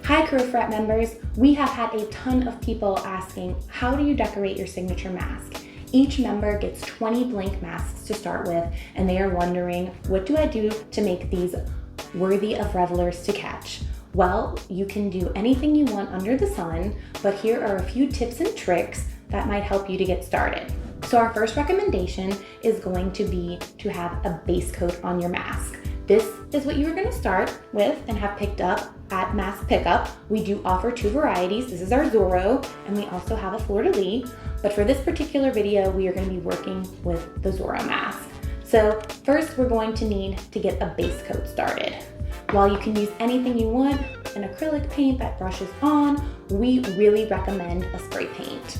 Hi Crew Fret members, we have had a ton of people asking, how do you decorate your signature mask? Each member gets 20 blank masks to start with, and they are wondering, what do I do to make these worthy of revelers to catch? Well, you can do anything you want under the sun, but here are a few tips and tricks that might help you to get started. So our first recommendation is going to be to have a base coat on your mask. This is what you are going to start with and have picked up at mask pickup. We do offer two varieties. This is our Zorro, and we also have a fleur-de-lis. But for this particular video, we are going to be working with the Zorro mask. So first, we're going to need to get a base coat started. While you can use anything you want, an acrylic paint that brushes on, we really recommend a spray paint.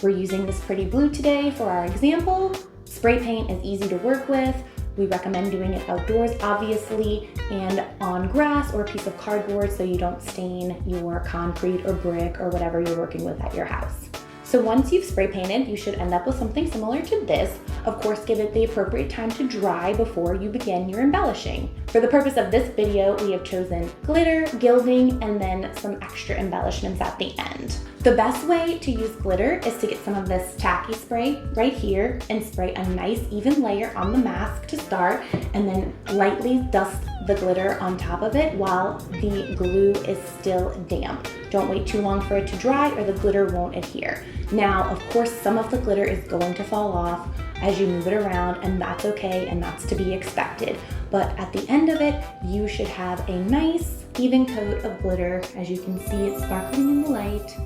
We're using this pretty blue today for our example. Spray paint is easy to work with. We recommend doing it outdoors, obviously, and on grass or a piece of cardboard so you don't stain your concrete or brick or whatever you're working with at your house. So once you've spray painted, you should end up with something similar to this. Of course, give it the appropriate time to dry before you begin your embellishing. For the purpose of this video, we have chosen glitter, gilding, and then some extra embellishments at the end. The best way to use glitter is to get some of this tacky spray right here and spray a nice even layer on the mask to start, and then lightly dust the glitter on top of it while the glue is still damp. Don't wait too long for it to dry or the glitter won't adhere. Now, of course, some of the glitter is going to fall off as you move it around, and that's okay, and that's to be expected. But at the end of it, you should have a nice even coat of glitter. As you can see, it's sparkling in the light.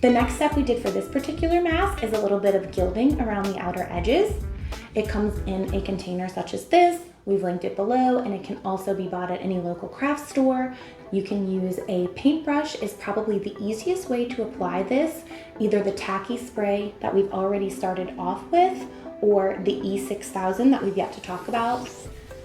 The next step we did for this particular mask is a little bit of gilding around the outer edges. It comes in a container such as this. We've linked it below, and it can also be bought at any local craft store. You can use a paintbrush is probably the easiest way to apply this. Either the tacky spray that we've already started off with or the E6000 that we've yet to talk about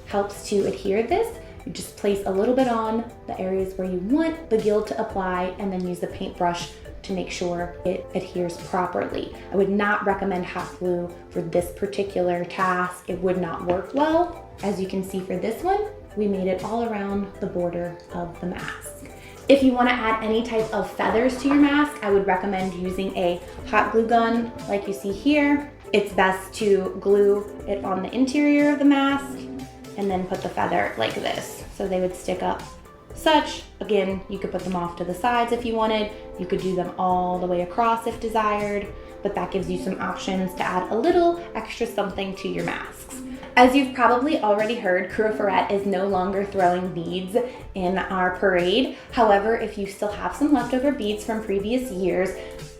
helps to adhere this. You just place a little bit on the areas where you want the gild to apply and then use the paintbrush to make sure it adheres properly. I would not recommend hot glue for this particular task. It would not work well. As you can see for this one, we made it all around the border of the mask. If you want to add any type of feathers to your mask, I would recommend using a hot glue gun like you see here. It's best to glue it on the interior of the mask and then put the feather like this, so they would stick up such. Again, you could put them off to the sides if you wanted. You could do them all the way across if desired, but that gives you some options to add a little extra something to your masks. As you've probably already heard, Crew Ferret is no longer throwing beads in our parade. However, if you still have some leftover beads from previous years,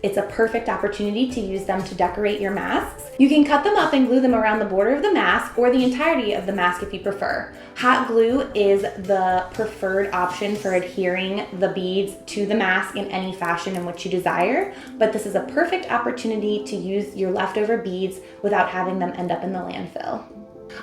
it's a perfect opportunity to use them to decorate your masks. You can cut them up and glue them around the border of the mask or the entirety of the mask if you prefer. Hot glue is the preferred option for adhering the beads to the mask in any fashion in which you desire, but this is a perfect opportunity to use your leftover beads without having them end up in the landfill.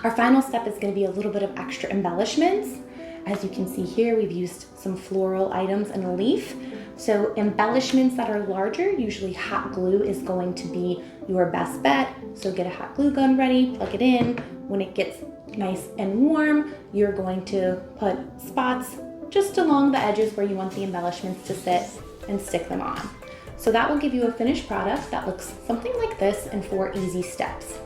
Our final step is going to be a little bit of extra embellishments. As you can see here, we've used some floral items and a leaf. So embellishments that are larger, usually hot glue is going to be your best bet. So get a hot glue gun ready, plug it in. When it gets nice and warm, you're going to put spots just along the edges where you want the embellishments to sit and stick them on. So that will give you a finished product that looks something like this in 4 easy steps.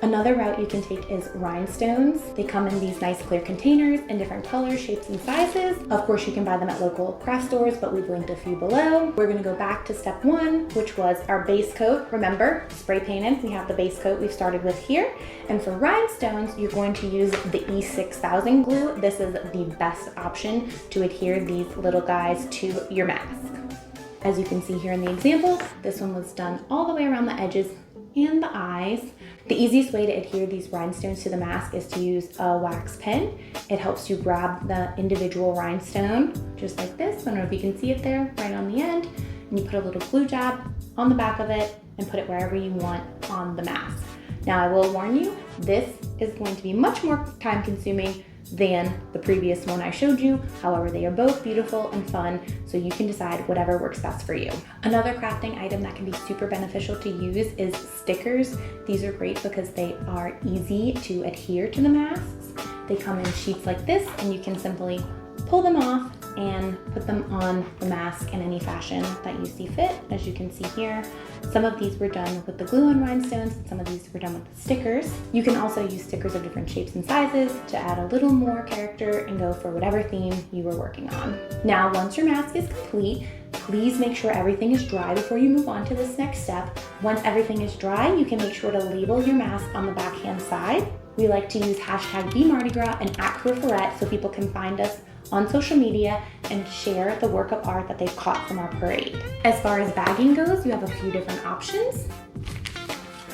Another route you can take is rhinestones. They come in these nice clear containers in different colors, shapes, and sizes. Of course, you can buy them at local craft stores, but we've linked a few below. We're gonna go back to step 1, which was our base coat. Remember, spray painted, we have the base coat we've started with here. And for rhinestones, you're going to use the E6000 glue. This is the best option to adhere these little guys to your mask. As you can see here in the example, this one was done all the way around the edges and the eyes. The easiest way to adhere these rhinestones to the mask is to use a wax pen. It helps you grab the individual rhinestone, just like this. I don't know if you can see it there, right on the end. And you put a little glue dab on the back of it and put it wherever you want on the mask. Now, I will warn you, this is going to be much more time consuming than the previous one I showed you. However, they are both beautiful and fun, so you can decide whatever works best for you. Another crafting item that can be super beneficial to use is stickers. These are great because they are easy to adhere to the masks. They come in sheets like this, and you can simply pull them off and put them on the mask in any fashion that you see fit. As you can see here, some of these were done with the glue and rhinestones, and some of these were done with the stickers. You can also use stickers of different shapes and sizes to add a little more character and go for whatever theme you were working on. Now, once your mask is complete, please make sure everything is dry before you move on to this next step. Once everything is dry, you can make sure to label your mask on the backhand side. We like to use hashtag #BeMardiGras and @Cruferette so people can find us on social media and share the work of art that they've caught from our parade. As far as bagging goes, you have a few different options.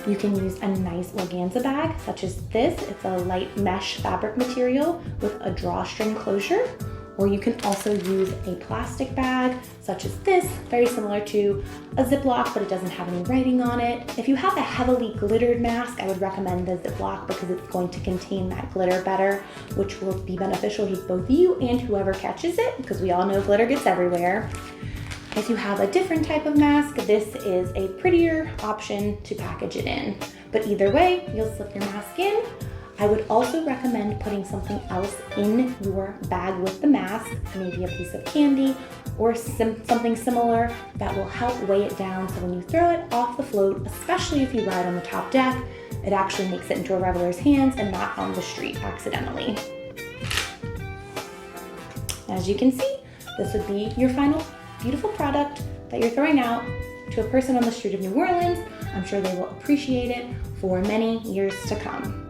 You can use a nice organza bag, such as this. It's a light mesh fabric material with a drawstring closure. Or you can also use a plastic bag, such as this, very similar to a Ziploc, but it doesn't have any writing on it. If you have a heavily glittered mask, I would recommend the Ziploc because it's going to contain that glitter better, which will be beneficial to both you and whoever catches it, because we all know glitter gets everywhere. If you have a different type of mask, this is a prettier option to package it in. But either way, you'll slip your mask in. I would also recommend putting something else in your bag with the mask, maybe a piece of candy or something similar that will help weigh it down, so when you throw it off the float, especially if you ride on the top deck, it actually makes it into a reveler's hands and not on the street accidentally. As you can see, this would be your final beautiful product that you're throwing out to a person on the street of New Orleans. I'm sure they will appreciate it for many years to come.